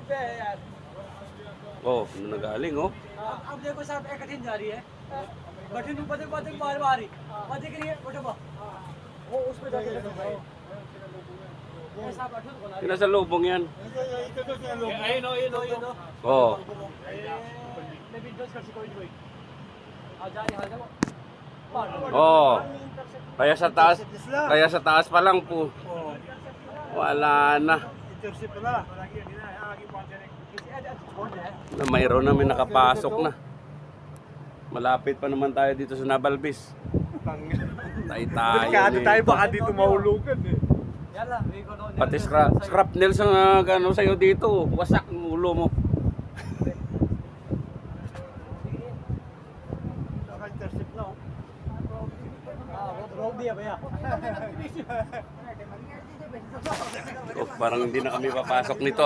पे है यार। Oh, nagaling oh. अब देखो साहब एक कठिन जा रही है, कठिन ऊपर से बात बार बार ही बात दिख रही है, उठो वो उस पे जाके ये साहब अठुल बोला Pinasalubong yan. ayun oh, yun oh, Oh. मैं भी इंटरेस्ट कर कोई कोई आ जा रही हाल जाओ Oh. Kaya sa taas pa lang po. Wala na. Na mayroon namin nakapasok na. Malapit pa naman tayo dito sa Nabalbis. Tayo tayo baka dito mahulugan eh. Pati scrap nails ang gano sa'yo dito. Wasak ang ulo mo. Naka-intercept na oh. रोक दिया भैया Oh, parang hindi na kami papasok nito.